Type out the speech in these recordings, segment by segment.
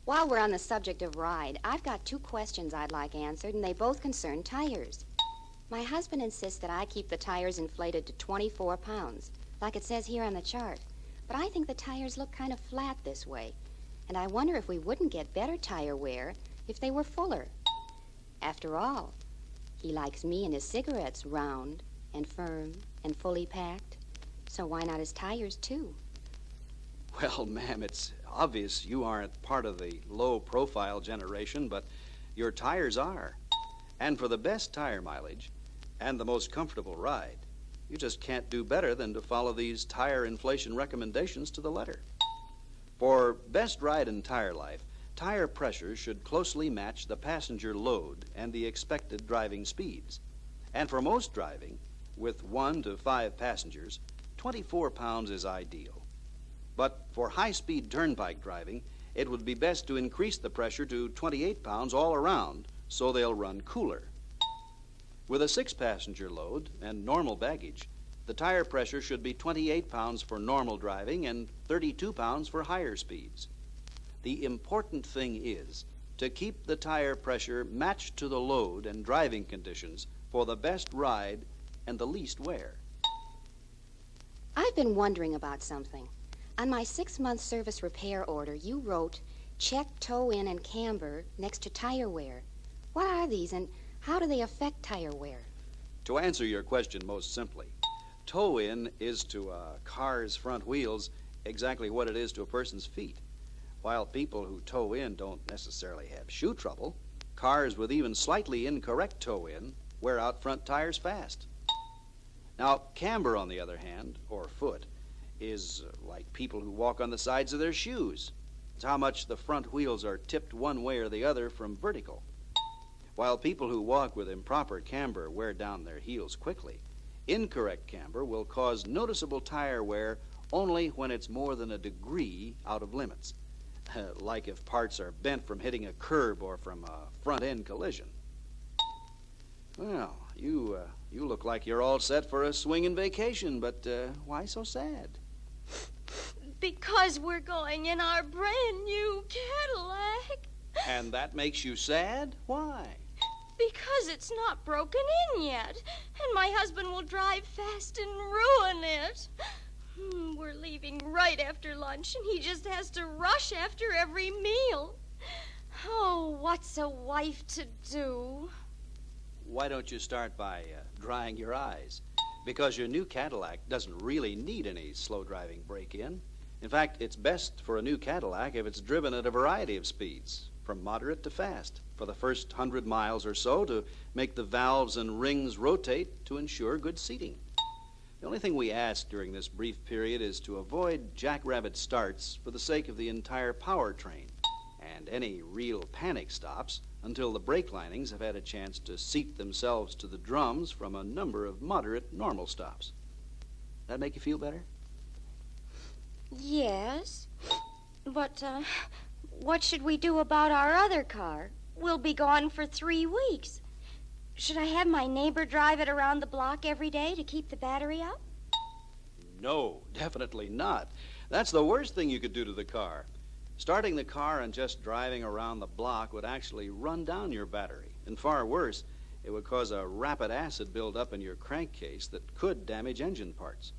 While we're on the subject of ride, I've got 2 questions I'd like answered, and they both concern tires. My husband insists that I keep the tires inflated to 24 pounds, like it says here on the chart. But I think the tires look kind of flat this way, and I wonder if we wouldn't get better tire wear if they were fuller. After all, he likes me and his cigarettes round and firm and fully packed, so why not his tires, too? Well, ma'am, it's obvious you aren't part of the low-profile generation, but your tires are. And for the best tire mileage and the most comfortable ride, you just can't do better than to follow these tire inflation recommendations to the letter. For best ride in tire life, tire pressure should closely match the passenger load and the expected driving speeds. And for most driving, with 1 to 5 passengers, 24 pounds is ideal. But for high-speed turnpike driving, it would be best to increase the pressure to 28 pounds all around so they'll run cooler. With a 6-passenger load and normal baggage, the tire pressure should be 28 pounds for normal driving and 32 pounds for higher speeds. The important thing is to keep the tire pressure matched to the load and driving conditions for the best ride and the least wear. I've been wondering about something. On my 6-month service repair order, you wrote, check toe in and camber next to tire wear. What are these, and how do they affect tire wear? To answer your question most simply, toe in is to a car's front wheels exactly what it is to a person's feet. While people who toe in don't necessarily have shoe trouble, cars with even slightly incorrect toe in wear out front tires fast. Now, camber, on the other hand, or foot, is like people who walk on the sides of their shoes. It's how much the front wheels are tipped one way or the other from vertical. While people who walk with improper camber wear down their heels quickly, incorrect camber will cause noticeable tire wear only when it's more than a degree out of limits, like if parts are bent from hitting a curb or from a front-end collision. Well, you look like you're all set for a swinging vacation, but why so sad? Because we're going in our brand new Cadillac. And that makes you sad? Why? Because it's not broken in yet, and my husband will drive fast and ruin it. We're leaving right after lunch, and he just has to rush after every meal. Oh, what's a wife to do? Why don't you start by drying your eyes? Because your new Cadillac doesn't really need any slow-driving break-in. In fact, it's best for a new Cadillac if it's driven at a variety of speeds, from moderate to fast, for the first 100 miles or so to make the valves and rings rotate to ensure good seating. The only thing we ask during this brief period is to avoid jackrabbit starts for the sake of the entire powertrain, and any real panic stops until the brake linings have had a chance to seat themselves to the drums from a number of moderate normal stops. That make you feel better? Yes, but what should we do about our other car? We'll be gone for 3 weeks. Should I have my neighbor drive it around the block every day to keep the battery up? No, definitely not. That's the worst thing you could do to the car. Starting the car and just driving around the block would actually run down your battery. And far worse, it would cause a rapid acid buildup in your crankcase that could damage engine parts.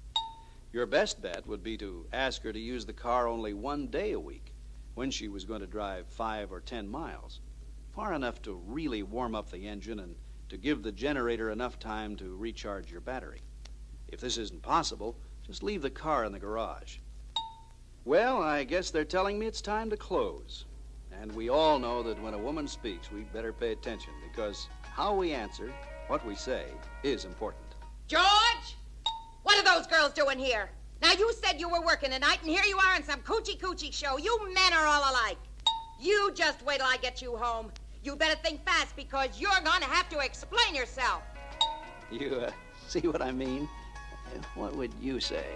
Your best bet would be to ask her to use the car only 1 day a week, when she was going to drive 5 or 10 miles, far enough to really warm up the engine and to give the generator enough time to recharge your battery. If this isn't possible, just leave the car in the garage. Well, I guess they're telling me it's time to close. And we all know that when a woman speaks, we better pay attention, because how we answer, what we say, is important. George! What are those girls doing here? Now, you said you were working tonight, and here you are in some coochie-coochie show. You men are all alike. You just wait till I get you home. You better think fast, because you're going to have to explain yourself. You see what I mean? What would you say?